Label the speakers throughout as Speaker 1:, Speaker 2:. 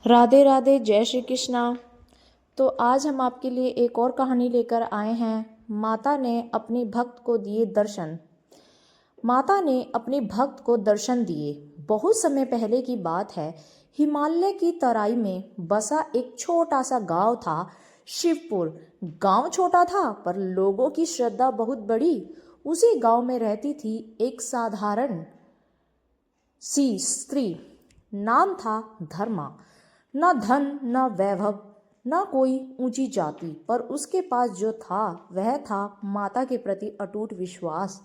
Speaker 1: राधे राधे, जय श्री कृष्णा। तो आज हम आपके लिए एक और कहानी लेकर आए हैं। माता ने अपनी भक्त को दिए दर्शन। माता ने अपनी भक्त को दर्शन दिए। बहुत समय पहले की बात है। हिमालय की तराई में बसा एक छोटा सा गांव था, शिवपुर। गांव छोटा था पर लोगों की श्रद्धा बहुत बड़ी। उसी गांव में रहती थी एक साधारण सी स्त्री। नाम था धर्मा। न धन न वैभव, न कोई ऊंची जाति, पर उसके पास जो था वह था माता के प्रति अटूट विश्वास।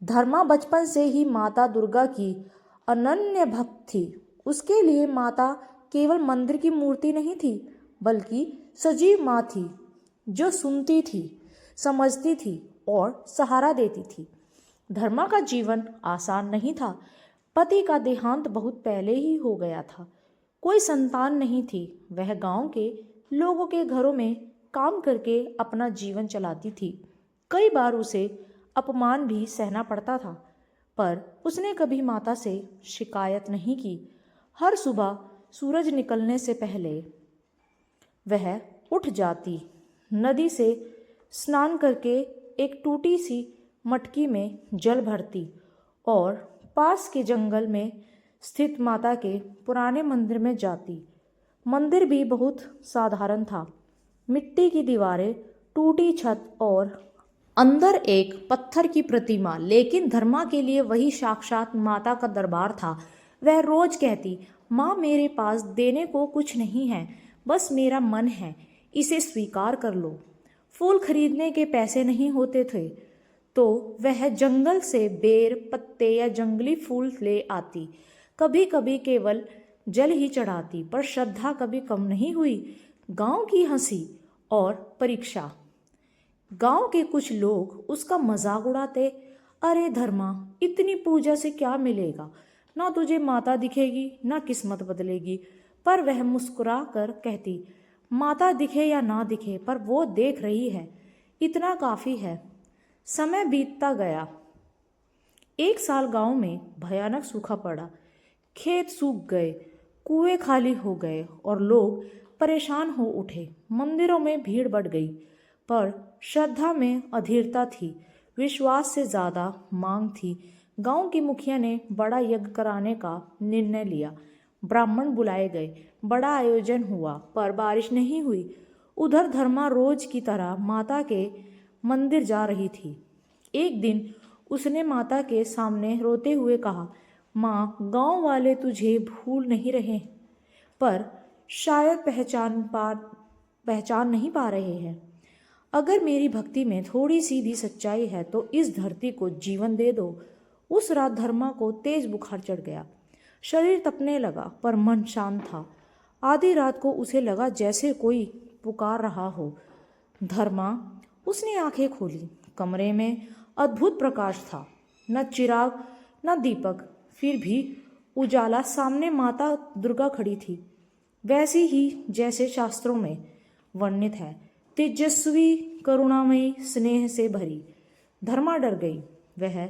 Speaker 1: धर्मा बचपन से ही माता दुर्गा की अनन्य भक्त थी। उसके लिए माता केवल मंदिर की मूर्ति नहीं थी, बल्कि सजीव माँ थी, जो सुनती थी, समझती थी और सहारा देती थी। धर्मा का जीवन आसान नहीं था। पति का देहांत बहुत पहले ही हो गया था। कोई संतान नहीं थी। वह गांव के लोगों के घरों में काम करके अपना जीवन चलाती थी। कई बार उसे अपमान भी सहना पड़ता था, पर उसने कभी माता से शिकायत नहीं की। हर सुबह सूरज निकलने से पहले वह उठ जाती, नदी से स्नान करके एक टूटी सी मटकी में जल भरती और पास के जंगल में स्थित माता के पुराने मंदिर में जाती। मंदिर भी बहुत साधारण था। मिट्टी की दीवारें, टूटी छत और अंदर एक पत्थर की प्रतिमा, लेकिन धर्मा के लिए वही साक्षात माता का दरबार था। वह रोज कहती, माँ मेरे पास देने को कुछ नहीं है, बस मेरा मन है, इसे स्वीकार कर लो। फूल खरीदने के पैसे नहीं होते थे तो वह जंगल से बेर, पत्ते या जंगली फूल ले आती। कभी कभी केवल जल ही चढ़ाती, पर श्रद्धा कभी कम नहीं हुई। गांव की हंसी और परीक्षा। गांव के कुछ लोग उसका मजाक उड़ाते। अरे धर्मा, इतनी पूजा से क्या मिलेगा? ना तुझे माता दिखेगी, ना किस्मत बदलेगी। पर वह मुस्कुरा कर कहती, माता दिखे या ना दिखे, पर वो देख रही है, इतना काफी है। समय बीतता गया। एक साल गांव में भयानक सूखा पड़ा। खेत सूख गए, कुएं खाली हो गए और लोग परेशान हो उठे। मंदिरों में भीड़ बढ़ गई, पर श्रद्धा में अधीरता थी, विश्वास से ज्यादा मांग थी। गांव की मुखिया ने बड़ा यज्ञ कराने का निर्णय लिया। ब्राह्मण बुलाए गए, बड़ा आयोजन हुआ, पर बारिश नहीं हुई। उधर धर्मा रोज की तरह माता के मंदिर जा रही थी। एक दिन उसने माता के सामने रोते हुए कहा, माँ, गांव वाले तुझे भूल नहीं रहे, पर शायद पहचान नहीं पा रहे हैं। अगर मेरी भक्ति में थोड़ी सी भी सच्चाई है तो इस धरती को जीवन दे दो। उस रात धर्मा को तेज बुखार चढ़ गया। शरीर तपने लगा, पर मन शांत था। आधी रात को उसे लगा जैसे कोई पुकार रहा हो। धर्मा, उसने आंखें खोली। कमरे में अद्भुत प्रकाश था, न चिराग न दीपक, फिर भी उजाला। सामने माता दुर्गा खड़ी थी, वैसी ही जैसे शास्त्रों में वर्णित है, तेजस्वी, करुणामयी, स्नेह से भरी। धर्मा डर गई। वह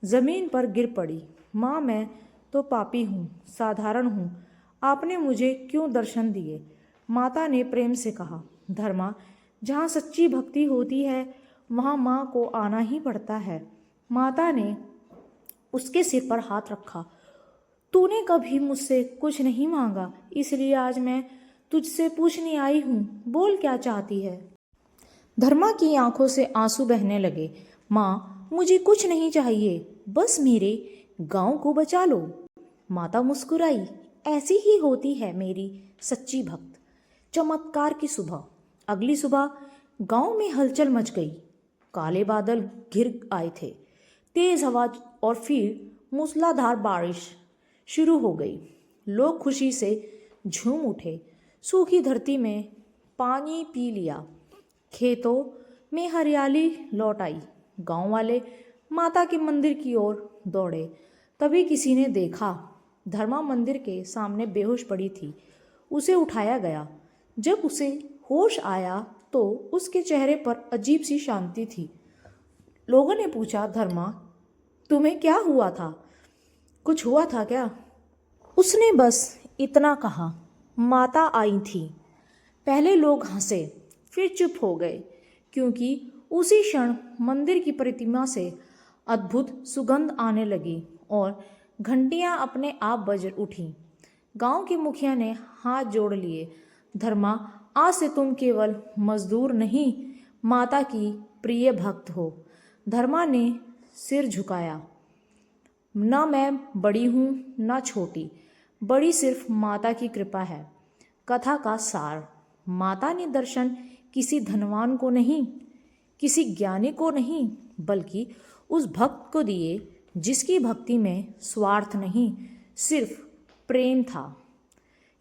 Speaker 1: जमीन पर गिर पड़ी। माँ, मैं तो पापी हूँ, साधारण हूँ, आपने मुझे क्यों दर्शन दिए? माता ने प्रेम से कहा, धर्मा, जहाँ सच्ची भक्ति होती है वहाँ माँ को आना ही पड़ता है। माता ने उसके सिर पर हाथ रखा। तूने कभी मुझसे कुछ नहीं मांगा, इसलिए आज मैं तुझसे पूछने आई हूँ, बोल क्या चाहती है? धर्मा की आंखों से आंसू बहने लगे। माँ, मुझे कुछ नहीं चाहिए, बस मेरे गांव को बचा लो। माता मुस्कुराई। ऐसी ही होती है मेरी सच्ची भक्त। चमत्कार की सुबह। अगली सुबह गांव में हलचल मच गई। काले बादल घिर आए थे, तेज हवा और फिर मूसलाधार बारिश शुरू हो गई। लोग खुशी से झूम उठे। सूखी धरती में पानी पी लिया, खेतों में हरियाली लौट आई। गांव वाले माता के मंदिर की ओर दौड़े। तभी किसी ने देखा, धर्मा मंदिर के सामने बेहोश पड़ी थी। उसे उठाया गया। जब उसे होश आया तो उसके चेहरे पर अजीब सी शांति थी। लोगों ने पूछा, धर्मा, तुम्हें क्या हुआ था? कुछ हुआ था क्या? उसने बस इतना कहा, माता आई थी। पहले लोग हंसे, फिर चुप हो गए, क्योंकि उसी क्षण मंदिर की प्रतिमा से अद्भुत सुगंध आने लगी और घंटियां अपने आप बज उठीं। गांव के मुखिया ने हाथ जोड़ लिए। धर्मा, आज से तुम केवल मजदूर नहीं, माता की प्रिय भक्त हो। धर्मा ने सिर झुकाया। न मैं बड़ी हूँ न छोटी, बड़ी सिर्फ माता की कृपा है। कथा का सार, माता ने दर्शन किसी धनवान को नहीं, किसी ज्ञानी को नहीं, बल्कि उस भक्त को दिए जिसकी भक्ति में स्वार्थ नहीं, सिर्फ प्रेम था।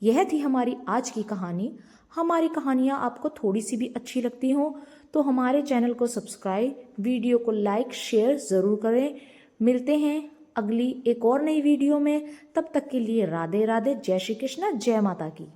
Speaker 1: यह थी हमारी आज की कहानी। हमारी कहानियाँ आपको थोड़ी सी भी अच्छी लगती हों तो हमारे चैनल को सब्सक्राइब, वीडियो को लाइक शेयर ज़रूर करें। मिलते हैं अगली एक और नई वीडियो में। तब तक के लिए राधे राधे, जय श्री कृष्ण, जय माता की।